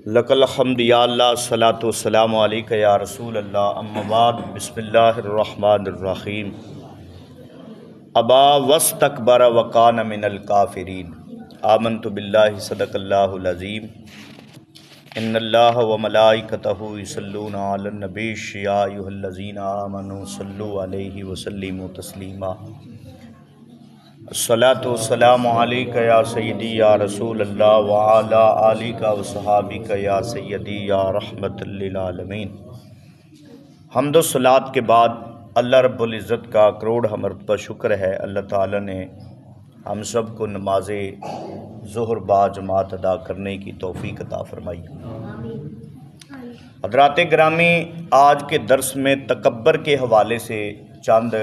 لک الحمد یا اللہ، الصلاۃ والسلام علیک یا رسول اللہ، اما بعد، بسم اللہ الرحمن الرحیم۔ ابا واستکبر وکان من الکافرین، آمنت باللہ، صدق اللہ العظیم۔ ان اللہ وملائکتہ یصلون علی النبی، یا ایھا الذین آمنوا صلوا علیہ وسلموا تسلیما۔ الصلاۃ والسلام علیک یا سیدی یا رسول اللہ وعلی آلک وصحابک یا سیدی یا رحمت للعالمین۔ حمد و صلوات کے بعد اللہ رب العزت کا کروڑ مرتبہ شکر ہے، اللہ تعالیٰ نے ہم سب کو نماز ظہر با جماعت ادا کرنے کی توفیق عطا فرمائی۔ حضرات گرامی، آج کے درس میں تکبر کے حوالے سے چند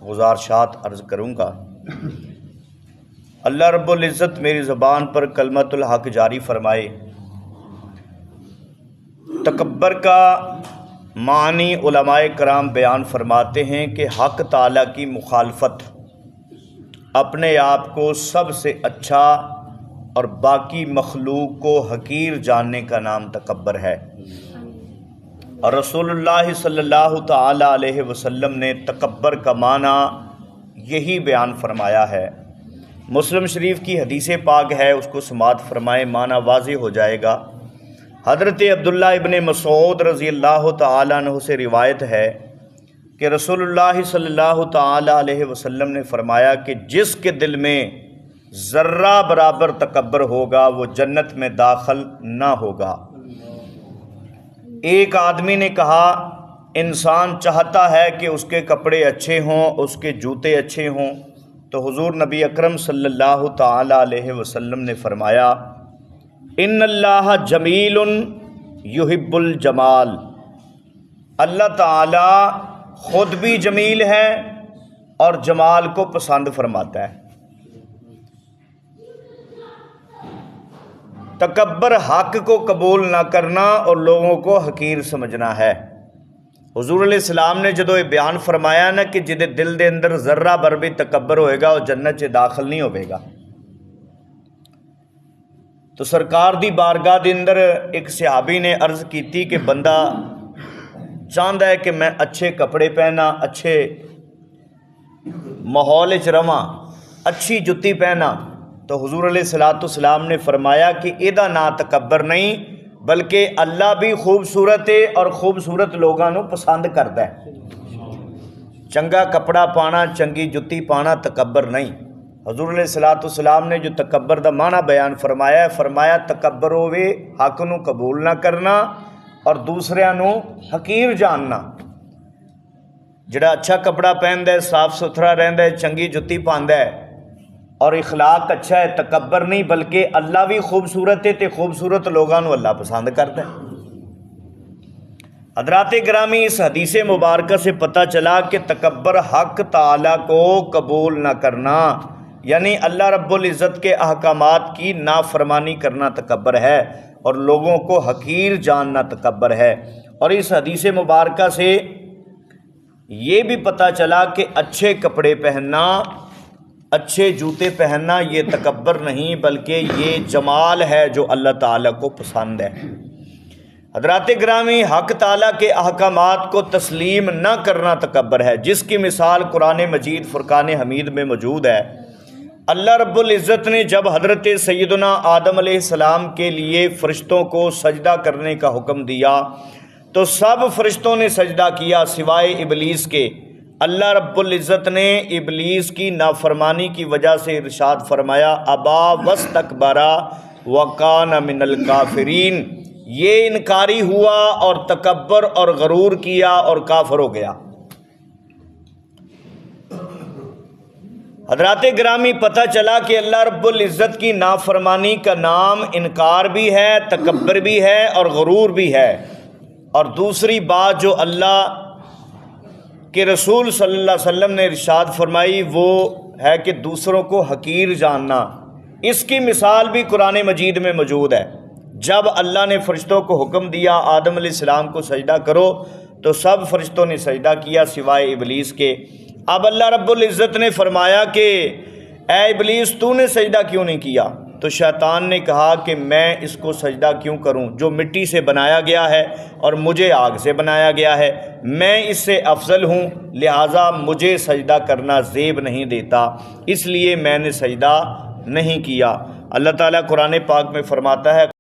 گزارشات عرض کروں گا۔ اللہ رب العزت میری زبان پر کلمت الحق جاری فرمائے۔ تکبر کا معنی علماء کرام بیان فرماتے ہیں کہ حق تعالیٰ کی مخالفت، اپنے آپ کو سب سے اچھا اور باقی مخلوق کو حقیر جاننے کا نام تکبر ہے۔ اور رسول اللہ صلی اللہ تعالی علیہ وسلم نے تکبر کا معنی یہی بیان فرمایا ہے۔ مسلم شریف کی حدیث پاک ہے، اس کو سماعت فرمائے، معنی واضح ہو جائے گا۔ حضرت عبداللہ ابن مسعود رضی اللہ تعالیٰ عنہ سے روایت ہے کہ رسول اللہ صلی اللہ تعالی علیہ وسلم نے فرمایا کہ جس کے دل میں ذرہ برابر تکبر ہوگا وہ جنت میں داخل نہ ہوگا۔ ایک آدمی نے کہا، انسان چاہتا ہے کہ اس کے کپڑے اچھے ہوں، اس کے جوتے اچھے ہوں، تو حضور نبی اکرم صلی اللہ تعالی علیہ وسلم نے فرمایا، ان اللہ جمیل یحب الجمال، اللہ تعالی خود بھی جمیل ہے اور جمال کو پسند فرماتا ہے۔ تکبر حق کو قبول نہ کرنا اور لوگوں کو حقیر سمجھنا ہے۔ حضور علیہ السلام نے جدو یہ بیان فرمایا نا کہ جدے دل دے اندر ذرہ بر بھی تکبر ہوئے گا وہ جنت چ داخل نہیں ہوئے گا، تو سرکار دی بارگاہ دے اندر ایک صحابی نے عرض کیتی کہ بندہ چاہتا ہے کہ میں اچھے کپڑے پہنا، اچھے ماحول وچ رواں، اچھی جتی پہنا، تو حضور علیہ السلام نے فرمایا کہ ایدا نا تکبر نہیں، بلکہ اللہ بھی خوبصورت ہے اور خوبصورت لوگوں نو پسند کرتا ہے۔ چنگا کپڑا پانا، چنگی جتی پانا تکبر نہیں۔ حضور علیہ السلام نے جو تکبر دا معنی بیان فرمایا ہے، فرمایا تکبر ہوئے حق نو قبول نہ کرنا اور دوسریاں نو حقیر جاننا۔ جڑا اچھا کپڑا پہندا ہے، صاف ستھرا رہندا ہے، چنگی جتی پاندا ہے اور اخلاق اچھا ہے، تکبر نہیں، بلکہ اللہ بھی خوبصورت ہے تے خوبصورت لوگوں نو اللہ پسند کرتا ہے۔ حضرات گرامی، اس حدیث مبارکہ سے پتہ چلا کہ تکبر حق تعالیٰ کو قبول نہ کرنا، یعنی اللہ رب العزت کے احکامات کی نافرمانی کرنا تکبر ہے، اور لوگوں کو حقیر جاننا تکبر ہے۔ اور اس حدیث مبارکہ سے یہ بھی پتہ چلا کہ اچھے کپڑے پہننا، اچھے جوتے پہننا یہ تکبر نہیں، بلکہ یہ جمال ہے جو اللہ تعالیٰ کو پسند ہے۔ حضرات گرامی، حق تعالیٰ کے احکامات کو تسلیم نہ کرنا تکبر ہے، جس کی مثال قرآن مجید فرقان حمید میں موجود ہے۔ اللہ رب العزت نے جب حضرت سیدنا آدم علیہ السلام کے لیے فرشتوں کو سجدہ کرنے کا حکم دیا تو سب فرشتوں نے سجدہ کیا سوائے ابلیس کے۔ اللہ رب العزت نے ابلیس کی نافرمانی کی وجہ سے ارشاد فرمایا، ابا واستکبر وکان من الکافرین، یہ انکاری ہوا اور تکبر اور غرور کیا اور کافر ہو گیا۔ حضرات گرامی، پتہ چلا کہ اللہ رب العزت کی نافرمانی کا نام انکار بھی ہے، تکبر بھی ہے اور غرور بھی ہے۔ اور دوسری بات جو اللہ کہ رسول صلی اللہ علیہ وسلم نے ارشاد فرمائی وہ ہے کہ دوسروں کو حقیر جاننا۔ اس کی مثال بھی قرآن مجید میں موجود ہے۔ جب اللہ نے فرشتوں کو حکم دیا آدم علیہ السلام کو سجدہ کرو تو سب فرشتوں نے سجدہ کیا سوائے ابلیس کے۔ اب اللہ رب العزت نے فرمایا کہ اے ابلیس تو نے سجدہ کیوں نہیں کیا؟ تو شیطان نے کہا کہ میں اس کو سجدہ کیوں کروں جو مٹی سے بنایا گیا ہے اور مجھے آگ سے بنایا گیا ہے، میں اس سے افضل ہوں، لہٰذا مجھے سجدہ کرنا زیب نہیں دیتا، اس لیے میں نے سجدہ نہیں کیا۔ اللہ تعالیٰ قرآن پاک میں فرماتا ہے